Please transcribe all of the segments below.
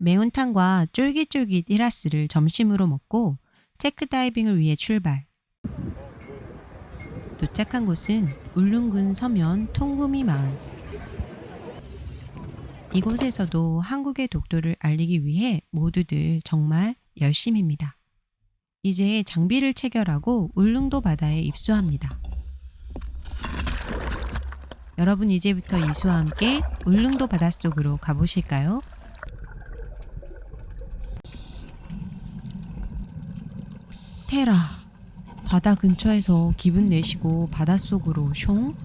매운탕과 쫄깃쫄깃 이라스를 점심으로 먹고 체크 다이빙을 위해 출발. 도착한 곳은 울릉군 서면 통구미 마을. 이곳에서도 한국의 독도를 알리기 위해 모두들 정말 열심입니다. 이제 장비를 체결하고 울릉도 바다에 입수합니다. 여러분 이제부터 이수와 함께 울릉도 바닷속으로 가보실까요? 테라, 바다 근처에서 기분 내시고 바닷속으로 숑?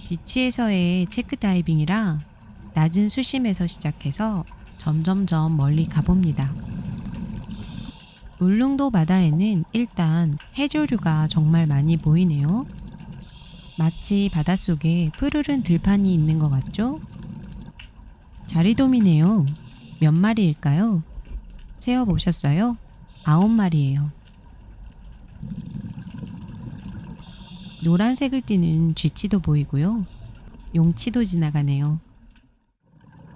비치에서의 체크 다이빙이라 낮은 수심에서 시작해서 점점점 멀리 가봅니다. 울릉도 바다에는 일단 해조류가 정말 많이 보이네요. 마치 바닷속에 푸르른 들판이 있는 것 같죠? 자리돔이네요. 몇 마리일까요? 세어보셨어요? 9마리예요. 노란색을 띠는 쥐치도 보이고요. 용치도 지나가네요.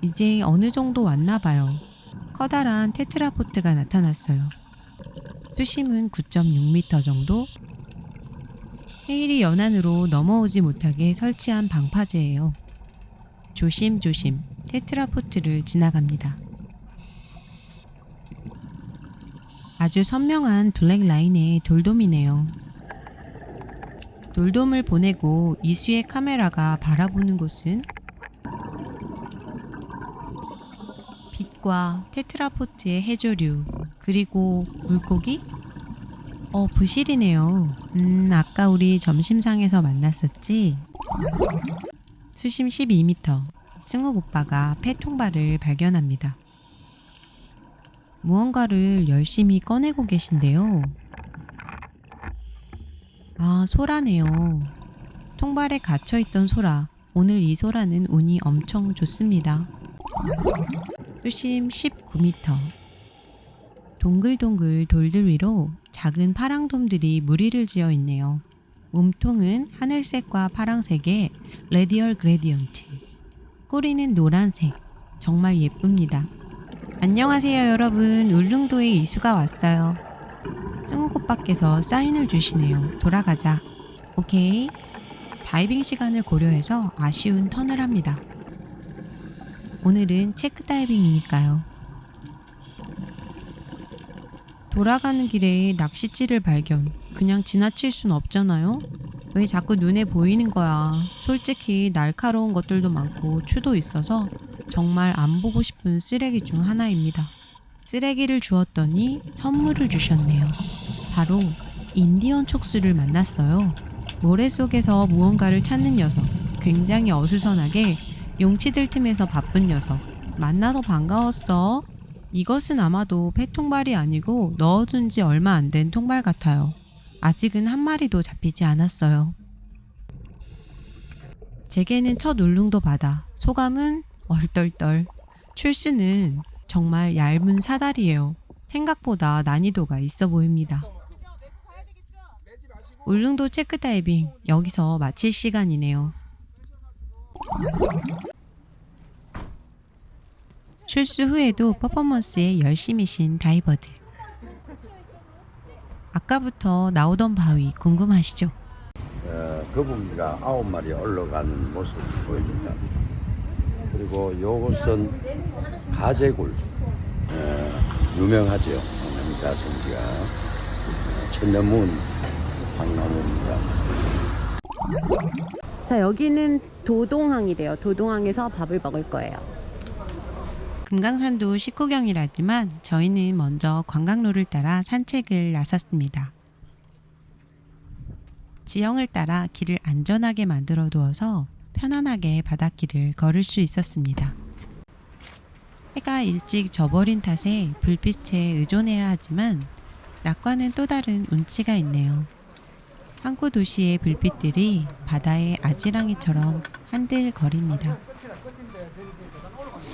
이제 어느 정도 왔나 봐요. 커다란 테트라포트가 나타났어요. 수심은 9.6m 정도? 해일이 연안으로 넘어오지 못하게 설치한 방파제예요. 조심조심 테트라포트를 지나갑니다. 아주 선명한 블랙 라인의 돌돔이네요. 돌돔을 보내고 이수의 카메라가 바라보는 곳은 빛과 테트라포트의 해조류, 그리고 물고기? 부실이네요. 아까 우리 점심상에서 만났었지? 수심 12m, 승욱 오빠가 폐통발을 발견합니다. 무언가를 열심히 꺼내고 계신데요. 아, 소라네요. 통발에 갇혀있던 소라. 오늘 이 소라는 운이 엄청 좋습니다. 수심 19m. 동글동글 돌들 위로 작은 파랑돔들이 무리를 지어 있네요. 몸통은 하늘색과 파랑색의 레디얼 그레디언트. 꼬리는 노란색. 정말 예쁩니다. 안녕하세요 여러분. 울릉도에 이수가 왔어요. 승욱 오빠께서 사인을 주시네요. 돌아가자. 오케이. 다이빙 시간을 고려해서 아쉬운 턴을 합니다. 오늘은 체크 다이빙이니까요. 돌아가는 길에 낚싯줄을 발견. 그냥 지나칠 순 없잖아요? 왜 자꾸 눈에 보이는 거야. 솔직히 날카로운 것들도 많고 추도 있어서 정말 안 보고 싶은 쓰레기 중 하나입니다. 쓰레기를 주었더니 선물을 주셨네요. 바로 인디언 촉수를 만났어요. 모래 속에서 무언가를 찾는 녀석. 굉장히 어수선하게 용치들 틈에서 바쁜 녀석. 만나서 반가웠어. 이것은 아마도 폐통발이 아니고 넣어둔 지 얼마 안 된 통발 같아요. 아직은 한 마리도 잡히지 않았어요. 제게는 첫 울릉도 바다. 소감은 얼떨떨. 출수는 정말 얇은 사다리예요. 생각보다 난이도가 있어 보입니다. 울릉도 체크 다이빙 여기서 마칠 시간이네요. 출수 후에도 퍼포먼스에 열심이신 다이버들. 아까부터 나오던 바위 궁금하시죠? 거북이가 9마리 올라가는 모습을 보여준다. 그리고 이것은 가재굴, 유명하죠. 남자성지가 천내문 황나무입니다. 자, 여기는 도동항이래요. 도동항에서 밥을 먹을 거예요. 금강산도 식후경이라지만 저희는 먼저 관광로를 따라 산책을 나섰습니다. 지형을 따라 길을 안전하게 만들어 두어서 편안하게 바닷길을 걸을 수 있었습니다. 해가 일찍 져버린 탓에 불빛에 의존해야 하지만 낮과는 또 다른 운치가 있네요. 항구 도시의 불빛들이 바다의 아지랑이처럼 한들거립니다.